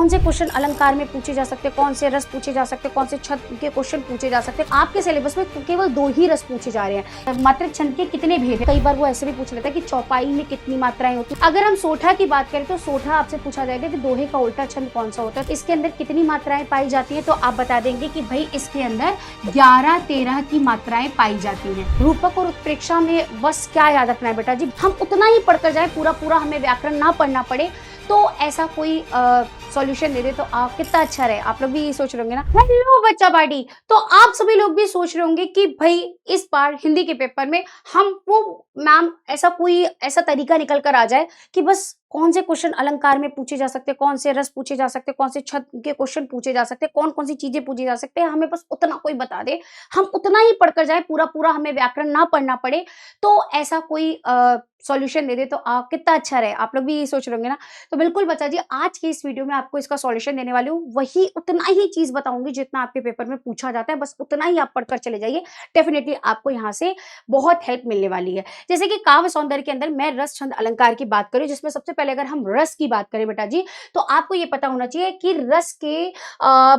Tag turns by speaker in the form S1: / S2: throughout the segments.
S1: कौन से क्वेश्चन अलंकार में पूछे जा सकते हैं, कौन से रस पूछे जा सकते हैं, कौन से छंद के क्वेश्चन पूछे जा सकते हैं। आपके सिलेबस में केवल 2 ही रस पूछे जा रहे हैं। मात्रिक छंद के कितने भेद हैं, कई बार वो ऐसे भी पूछ लेता है कि चौपाई में कितनी मात्राएं होती हैं। अगर हम सोठा की बात करें तो सोठा आपसे पूछा जाएगा कि दोहे का उल्टा छंद कौन सा होता है, इसके अंदर कितनी मात्राएं पाई जाती है, तो आप बता देंगे कि भाई इसके अंदर 11-13 की मात्राएं पाई जाती हैं। रूपक और उत्प्रेक्षा में बस क्या याद रखना है बेटा जी, हम उतना ही पढ़कर जाए, पूरा हमें व्याकरण ना पढ़ना पड़े, तो ऐसा कोई सॉल्यूशन दे दे तो आप कितना अच्छा रहे। आप लोग भी सोच रहे होंगे ना। हेलो बच्चा पार्टी, तो आप सभी लोग भी सोच रहे होंगे कि भाई इस बार हिंदी के पेपर में हमको मैम ऐसा तरीका निकल कर आ जाए कि बस कौन से क्वेश्चन अलंकार में पूछे जा सकते हैं, कौन से रस पूछे जा सकते हैं, कौन से छंद के क्वेश्चन पूछे जा सकते हैं, कौन कौन सी चीजें पूछी जा सकते हैं, हमें बस उतना कोई बता दे, हम उतना ही पढ़कर जाए, पूरा हमें व्याकरण ना पढ़ना पड़े, तो ऐसा कोई सॉल्यूशन दे दे तो आप कितना अच्छा रहे। आप लोग भी सोच रहे होंगे ना। तो बिल्कुल बच्चा जी, आज की इस वीडियो में आपको इसका सॉल्यूशन देने वाली हूँ। वही उतना ही चीज बताऊंगी जितना आपके पेपर में पूछा जाता है, बस उतना ही आप पढ़कर चले जाइए। डेफिनेटली आपको यहाँ से बहुत हेल्प मिलने वाली है। जैसे कि काव्य सौंदर्य के अंदर मैं रस छंद अलंकार की बात करूँ, जिसमें सबसे पहले अगर हम रस की बात करें बेटा जी, तो आपको ये पता होना चाहिए कि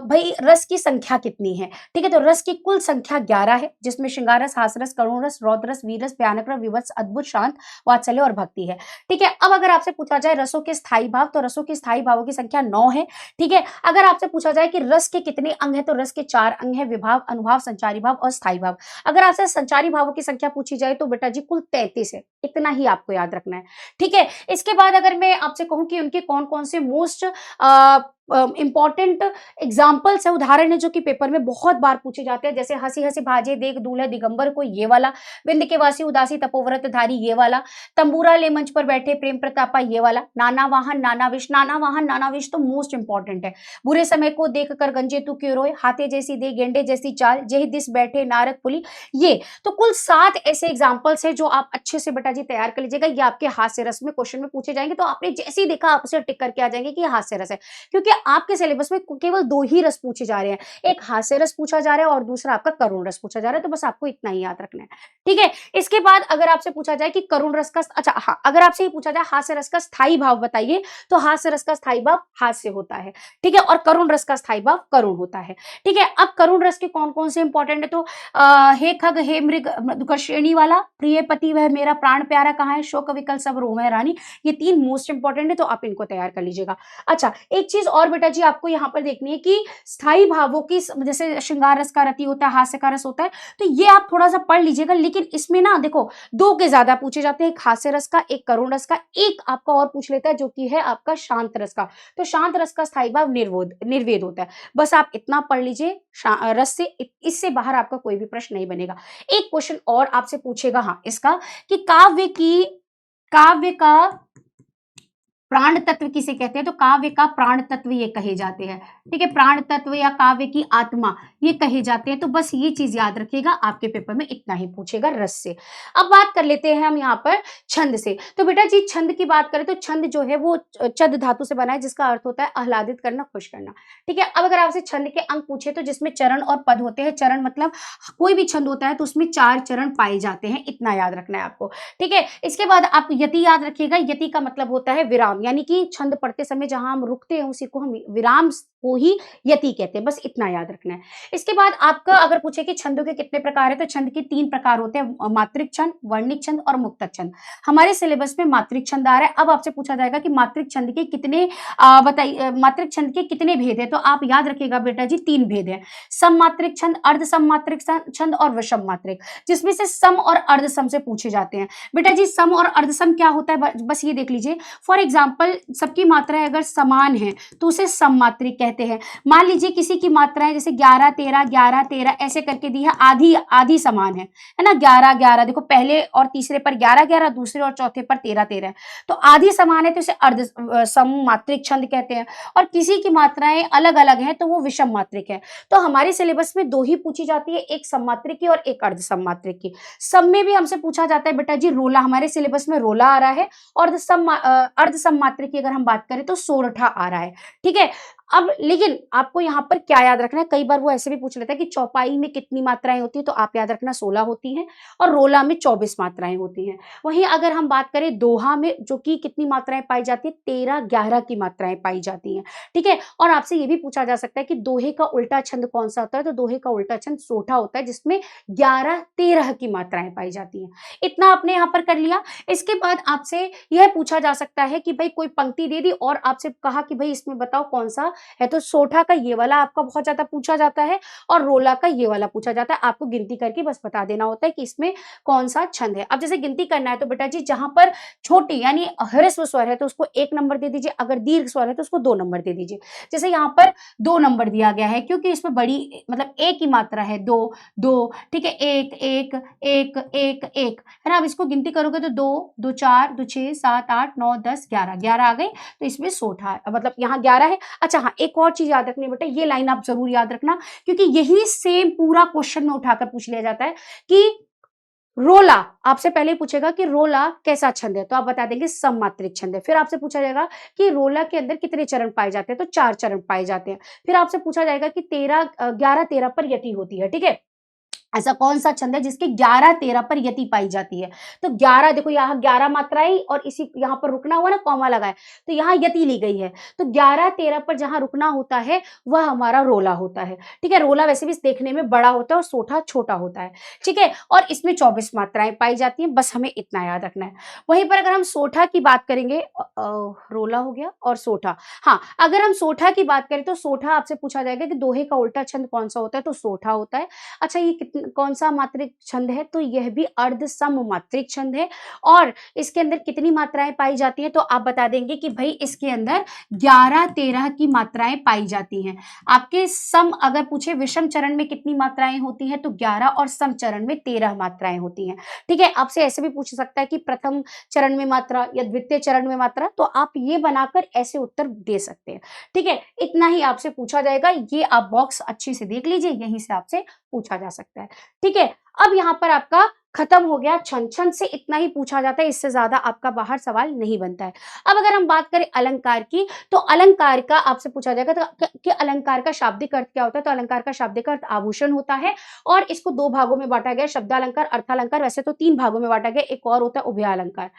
S1: भाई रस की संख्या कितनी है। ठीक है, तो रस की कुल संख्या 11 है, जिसमें श्रृंगार रस, हास रस, करुण रस, रौद्र रस, वीर रस, भयानक रस, विभत्स, अद्भुत, शांत, वात्सल्य और भक्ति है। ठीक है, अब अगर आपसे पूछा जाए रसों के स्थायी भाव, तो रसों के स्थायी भावों की संख्या 9 है। ठीक है, अगर आपसे पूछा जाए कि रस के कितने अंग है, तो रस के 4 अंग है, विभाव, अनुभाव, संचारी भाव और स्थायी भाव। अगर आपसे संचारी भावों की संख्या पूछी जाए तो बेटा जी कुल 33 है। इतना ही आपको याद रखना है। ठीक है, इसके बाद अगर मैं आपसे कहूं कि उनके कौन कौन से मोस्ट इंपॉर्टेंट एग्जाम्पल्स है, उदाहरण है, जो कि पेपर में बहुत बार पूछे जाते हैं, जैसे हंसी हंसी भाजे देख दूल्हा दिगंबर को, ये वाला, विंध्य के वासी उदासी तपोव्रत धारी, ये वाला, तंबूरा ले मंच पर बैठे प्रेम प्रतापा, ये वाला, नाना वाहन नाना विष तो मोस्ट इंपॉर्टेंट है। बुरे समय को देख कर गंजे तू क्यों रोए, हाथे जैसी दे गेंडे जैसी चाल, जेहि दिस बैठे नारद पुली। ये तो कुल 7 ऐसे एग्जाम्पल्स है जो आप अच्छे से बेटा जी तैयार कर लीजिएगा। ये आपके हास्य रस में क्वेश्चन में पूछे जाएंगे, तो आपने जैसे ही देखा आप उसे टिक करके आ जाएंगे कि ये हास्य रस है, क्योंकि आपके सिलेबस में केवल 2 ही रस पूछे जा रहे हैं। एक हास्य रस पूछा जा रहा है और दूसरा आपका करुण रस पूछा जा रहा है, तो बस आपको इतना ही याद रखना है। ठीक है, इसके बाद अगर आपसे पूछा जाए कि करुण रस का, अच्छा हाँ, अगर आपसे ये पूछा जाए हास्य रस का स्थायी भाव बताइए, तो हास्य रस का स्थायी भाव हास्य होता है। ठीक है, और करुण रस का स्थायी भाव करुण होता है। ठीक है, अब करुण रस के कौन कौन से इंपॉर्टेंट है, तो हे खग हे मृग मधुकर श्रेणी वाला, प्रिय पति वह मेरा प्राण प्यारा कहाँ है, शोक विकल सब रोम रानी, ये 3 मोस्ट इंपॉर्टेंट है, तो आप इनको तैयार कर लीजिएगा। अच्छा, एक चीज और बेटा जी आपको यहाँ पर देखनी है कि स्थायी भावों की, जैसे श्रृंगार रस का रति होता है, हास्य का रस होता है, तो ये आप थोड़ा सा पढ़ लीजिएगा। लेकिन इसमें ना देखो 2 के ज्यादा पूछे जाते हैं, एक हास्य रस का, एक करुण रस का, एक आपका और पूछ लेता है जो कि है आपका शांत रस का। तो शांत रस का स्थायी भाव निर्वेद होता है। बस आप इतना पढ़ लीजिए रस से, इससे बाहर आपका कोई भी प्रश्न नहीं बनेगा। एक क्वेश्चन और आपसे पूछेगा हाँ इसका, कि काव्य का प्राण तत्व किसे कहते हैं, तो काव्य का प्राण तत्व ये कहे जाते हैं। ठीक है, प्राण तत्व या काव्य की आत्मा ये कहे जाते हैं। तो बस ये चीज याद रखिएगा, आपके पेपर में इतना ही पूछेगा रस से। अब बात कर लेते हैं हम यहाँ पर छंद से। तो बेटा जी छंद की बात करें तो छंद जो है वो चद धातु से बना है, जिसका अर्थ होता है आह्लादित करना, खुश करना। ठीक है, अब अगर आपसे छंद के अंग पूछे तो जिसमें चरण और पद होते हैं, चरण मतलब कोई भी छंद होता है तो उसमें 4 चरण पाए जाते हैं, इतना याद रखना है आपको। ठीक है, इसके बाद आप यति याद रखिएगा। यति का मतलब होता है विराम, यानी कि छंद पढ़ते समय जहां हम रुकते हैं उसी को हम विराम को ही यति कहते हैं, बस इतना याद रखना है। इसके बाद आपका अगर पूछे कि छंदों के कितने प्रकार है, तो छंद के 3 प्रकार होते हैं, मात्रिक छंद, वर्णिक छंद और मुक्तक छंद। हमारे सिलेबस में मात्रिक छंद आ रहा है। अब आपसे पूछा जाएगा कि मात्रिक छंद के कितने बताइए, मात्रिक छंद के कितने भेद है, तो आप याद रखिएगा बेटा जी 3 भेद है, सममात्रिक छंद, अर्ध सममात्रिक छंद और विषम मात्रिक, जिसमें से सम और अर्ध सम से पूछे जाते हैं। बेटा जी सम और अर्ध सम क्या होता है, बस ये देख लीजिए। फॉर एग्जाम्पल सबकी मात्राएं अगर समान है तो उसे सममात्रिक कहते हैं। मान लीजिए किसी की मात्राएं जैसे 11-13 ऐसे करके दी है, आधी समान है ना, 11-11, देखो पहले और तीसरे पर 11-11, दूसरे और चौथे पर 13-13, तो आधी समान है तो इसे अर्ध सममात्रिक छंद कहते हैं। और किसी की मात्राएं अलग अलग हैं तो वो विषम मात्रिक है। तो हमारे सिलेबस में 2 ही पूछी जाती है, एक सममात्रिक की और एक अर्ध सममात्रिक की। सम में भी हमसे पूछा जाता है बेटा जी रोला, हमारे सिलेबस में रोला आ रहा है, और अर्ध सममात्रिक की अगर हम बात करें तो सोरठा आ रहा है। ठीक है, अब लेकिन आपको यहाँ पर क्या याद रखना है, कई बार वो ऐसे भी पूछ लेता है कि चौपाई में कितनी मात्राएं होती है, तो आप याद रखना 16 होती हैं और रोला में 24 मात्राएं होती हैं। वहीं अगर हम बात करें दोहा में, जो कि कितनी मात्राएं पाई जाती है, 13 11 की मात्राएं पाई जाती हैं, ठीक है। और आपसे ये भी पूछा जा सकता है कि दोहे का उल्टा छंद कौन सा होता है, तो दोहे का उल्टा छंद सोठा होता है, जिसमें 11 13 की मात्राएं पाई जाती हैं। इतना आपने यहाँ पर कर लिया। इसके बाद आपसे यह पूछा जा सकता है कि भाई कोई पंक्ति दे दी और आपसे कहा कि भाई इसमें बताओ कौन सा है, तो सोठा का ये वाला आपका बहुत ज्यादा पूछा जाता है और रोला का ये वाला पूछा जाता है। आपको गिनती करके बस बता देना होता है कि इसमें कौन सा छंद है। अब जैसे गिनती करना है तो बेटा जी जहां पर छोटी यानी ह्रस्व स्वर है तो उसको 1 नंबर दे दीजिए, अगर दीर्घ स्वर है तो उसको 2 नंबर दे दीजिए। जैसे यहाँ पर 2 नंबर दिया गया है क्योंकि इसमें बड़ी मतलब एक ही मात्रा है, 2 2, ठीक है, 1 1 1 1 1 है ना। अब इसको गिनती करोगे तो 2 2 4 2 6 7 8 9 10 11 11 आ गए, तो इसमें सोठा है, मतलब यहाँ 11 है। अच्छा हाँ, एक और चीज याद रखनी बेटा, ये लाइन आप जरूर याद रखना क्योंकि यही सेम पूरा क्वेश्चन में उठाकर पूछ लिया जाता है कि रोला आपसे पहले ही पूछेगा कि रोला कैसा छंद है, तो आप बता देंगे सममात्रिक छंद है। फिर आपसे पूछा जाएगा कि रोला के अंदर कितने चरण पाए जाते हैं, तो 4 चरण पाए जाते हैं। फिर आपसे पूछा जाएगा कि 11 13 पर यति होती है, ठीक है। ऐसा कौन सा छंद है जिसके 11 13 पर यति पाई जाती है, तो 11 देखो यहाँ 11 मात्राएं और इसी यहाँ पर रुकना हुआ ना, कॉमा लगा है, तो यहाँ यति ली गई है, तो 11 13 पर जहां रुकना होता है वह हमारा रोला होता है, ठीक है। रोला वैसे भी देखने में बड़ा होता है और सोठा छोटा होता है, ठीक है। और इसमें 24 मात्राएं पाई जाती हैं, बस हमें इतना याद रखना है। वहीं पर अगर हम सोठा की बात करेंगे, रोला हो गया और सोठा, हाँ अगर हम सोठा की बात करें तो सोठा आपसे पूछा जाएगा कि दोहे का उल्टा छंद कौन सा होता है, तो सोठा होता है। अच्छा ये कौन सा मात्रिक छंद है, तो यह भी अर्ध सम मात्रिक छंद है। और इसके अंदर कितनी मात्राएं पाई जाती हैं, तो आप बता देंगे कि भाई इसके अंदर 11 13 की मात्राएं पाई जाती हैं। आपके सम अगर पूछे विषम चरण में कितनी मात्राएं होती हैं, तो 11 और सम चरण में 13 मात्राएं होती हैं, ठीक है। आपसे ऐसे भी पूछ सकता है कि प्रथम चरण में मात्रा या द्वितीय चरण में मात्रा, तो आप ये बनाकर ऐसे उत्तर दे सकते हैं, ठीक है। इतना ही आपसे पूछा जाएगा, ये आप बॉक्स अच्छे से देख लीजिए, यहीं से आपसे पूछा जा सकता है, ठीक है। अब यहाँ पर आपका खत्म हो गया छंद, छंद से इतना ही पूछा जाता है, इससे ज्यादा आपका बाहर सवाल नहीं बनता है। अब अगर हम बात करें अलंकार की, तो अलंकार का आपसे पूछा जाएगा तो कि अलंकार का शाब्दिक अर्थ क्या होता है, तो अलंकार का शाब्दिक अर्थ आभूषण होता है और इसको 2 भागों में बांटा गया, शब्दालंकार अर्थालंकार, वैसे तो 3 भागों में बांटा गया, एक और होता है उभयालंकार।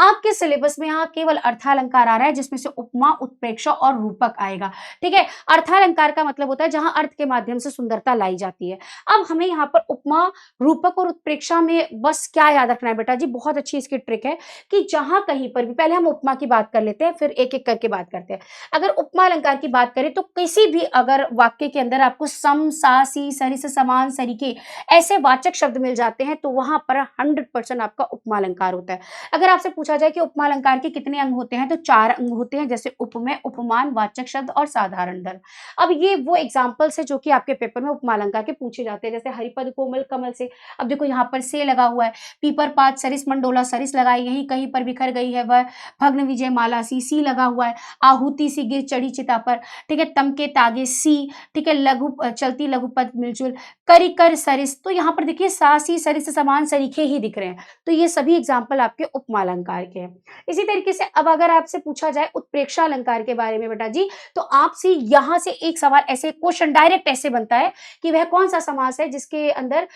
S1: आपके सिलेबस में यहाँ केवल अर्थालंकार आ रहा है जिसमें से उपमा उत्प्रेक्षा और रूपक आएगा, ठीक है। अर्थालंकार का मतलब होता है जहां अर्थ के माध्यम से सुंदरता लाई जाती है। अब हमें यहाँ पर उपमा रूपक और उत्प्रेक्षा में बस क्या याद रखना है बेटा जी, बहुत अच्छी इसकी ट्रिक है कि जहां कहीं पर भी, पहले हम उपमा की बात कर लेते हैं फिर एक एक करके बात करते हैं। अगर उपमा अलंकार की बात करें तो किसी भी अगर वाक्य के अंदर आपको सम सा सी सरिस समान सरीखे ऐसे वाचक शब्द मिल जाते हैं तो वहां पर 100% आपका उपमा अलंकार होता है। अगर आपसे पूछा जाए कि उपमा अलंकार के कितने अंग होते हैं, तो 4 अंग होते हैं, जैसे उपमेय, उपमान, वाचक शब्द और साधारण धर्म। अब ये वो एग्जाम्पल्स है जो कि आपके पेपर में उपमा अलंकार के पूछे जाते हैं, जैसे हरिपद कोमल कमल से। अब देखो यहाँ पर से लगा हुआ है, पीपर पात सरिस मंडोला सरिस लगाई, यही कहीं पर बिखर गई है वह भग्न विजय माला सी लगा हुआ है, आहूति सी गिर चढ़ी चिता पर, ठीक है, तम के तागे सी, ठीक है, लघु चलती लघु पद मिलजुल, करी कर सरिस, तो यहाँ पर देखिए सा सी सरिस समान सरीखे ही दिख रहे हैं, तो ये सभी एग्जाम्पल आपके उपमा अलंकार के हैं। इसी तरीके से अब अगर आपसे पूछा जाए उत्प्रेक्षा अलंकार के बारे में बेटा जी, तो आपसे यहाँ से एक सवाल ऐसे क्वेश्चन डायरेक्ट ऐसे बनता है कि वह कौन सा समास है जिसके अंदर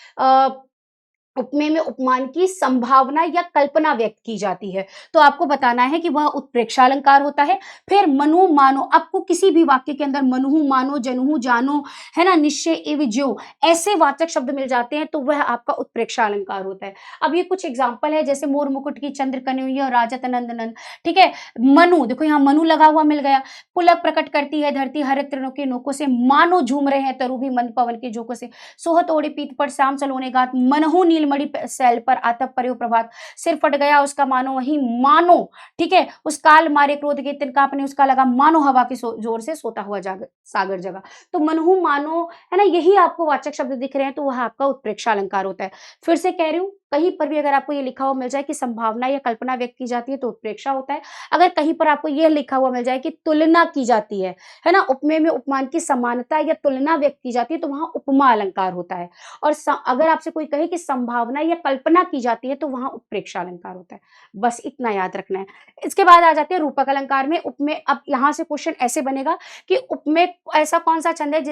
S1: उपमेय में उपमान की संभावना या कल्पना व्यक्त की जाती है, तो आपको बताना है कि वह उत्प्रेक्षा अलंकार होता है। फिर मनु मानो, आपको किसी भी वाक्य के अंदर मनुहु मानो जनुहु जानो है ना, निश्चय एव ज्यो ऐसे वाचक शब्द मिल जाते हैं तो वह आपका उत्प्रेक्षा अलंकार होता है। अब ये कुछ एग्जाम्पल है, जैसे मोर मुकुट की चंद्र कन्हैया और राजत नंद नंद, ठीक है। मनु देखो यहाँ मनु लगा हुआ मिल गया, पुलक प्रकट करती है धरती हरित तृणों के नोकों से, मानो झूम रहे हैं तरु भी मंद पवन के झोंकों से, सोहत ओढ़े पीठ पर शाम सलोने गात, मनहु नीलमणि सैल पर आतप पर्यो प्रभात, सिर फट गया उसका मानो वही मानो, ठीक है, उस काल मारे क्रोध के तिनकापने उसका लगा, मानो हवा के जोर से सोता हुआ सागर जगा। तो मनहु मानो है ना, यही आपको वाचक शब्द दिख रहे हैं तो वह आपका उत्प्रेक्षा अलंकार होता है। फिर से कह रही हूँ, कहीं पर भी अगर आपको ये लिखा हुआ मिल जाए कि संभावना या कल्पना व्यक्त की जाती है तो उत्प्रेक्षा होता है। अगर कहीं पर आपको ये लिखा हुआ मिल जाए कि तुलना की जाती है ना? उपमेय में उपमान की समानता या तुलना व्यक्त की जाती है तो वहाँ उपमा अलंकार होता है। और अगर आपसे कोई कहे कि संभावना या कल्पना की जाती है तो वहाँ उत्प्रेक्षा अलंकार होता है। बस इतना याद रखना है। इसके बाद आ जाते हैं रूपक अलंकार में। उपमेय, अब यहाँ से क्वेश्चन ऐसे बनेगा कि उपमेय ऐसा कौन-सा छंद है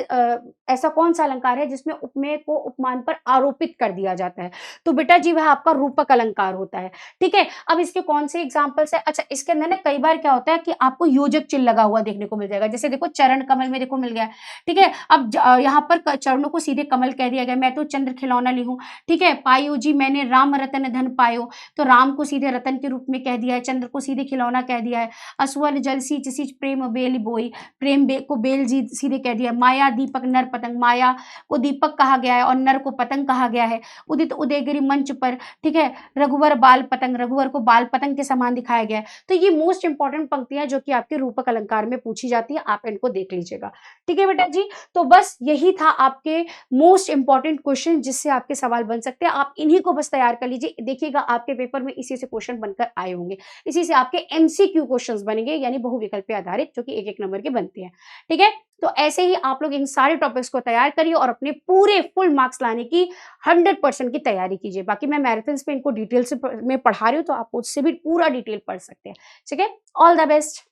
S1: ऐसा कौन-सा अलंकार है जिसमें उपमेय को उपमान पर आरोपित कर दिया जाता है? तो बेटा जी वह आपका रूपक अलंकार होता है, ठीक है? अब इसके कौन से एग्ज़ाम्पल्स हैं? अच्छा, इसके अंदर ना कई बार क्या होता है कि आपको योजक चिन्ह लगा हुआ देखने को मिल जाएगा। जैसे देखो चरण कमल में देखो मिल गया है, ठीक है? अब यहाँ पर चरणों को सीधे कमल कह दिया गया, मैं तो चंद्र खिलौना ली हूँ, ठीक है? पायो जी मैंने राम रतन धन पायो, तो राम को सीधे रतन के रूप में कह दिया है, चंद्र को सीधे खिलौना कह दिया है। असवर जल सींच सींच प्रेम बेल बोई, को बेल जी सीधे कह दिया। माया दीपक नर पतंग, माया को दीपक कहा गया है और नर को पतंग कहा गया है। उदित उदयगिरि मंच पर, ठीक है? रघुवर बाल पतंग, रघुवर को बाल पतंग के समान दिखाया गया है। तो ये मोस्ट इंपॉर्टेंट पंक्तियां जो कि आपके रूपक अलंकार में पूछी जाती है, आप इनको देख लीजिएगा, ठीक है बेटा जी? तो बस यही था आपके मोस्ट इंपॉर्टेंट क्वेश्चन जिससे आपके सवाल बन सकते हैं। आप इन्हीं को बस तैयार कर लीजिए, देखिएगा आपके पेपर में इसी से क्वेश्चन बनकर आए होंगे। इसी से आपके एमसीक्यू क्वेश्चंस बनेंगे, यानी बहुविकल्प पे आधारित, जो कि एक एक नंबर के बनते हैं, ठीक है? तो ऐसे ही आप लोग इन सारे टॉपिक्स को तैयार करिए और अपने पूरे फुल मार्क्स लाने की 100% की तैयारी कीजिए। बाकी मैं मैराथन्स पे इनको डिटेल से में पढ़ा रही हूँ, तो आप उससे भी पूरा डिटेल पढ़ सकते हैं, ठीक है? All the best.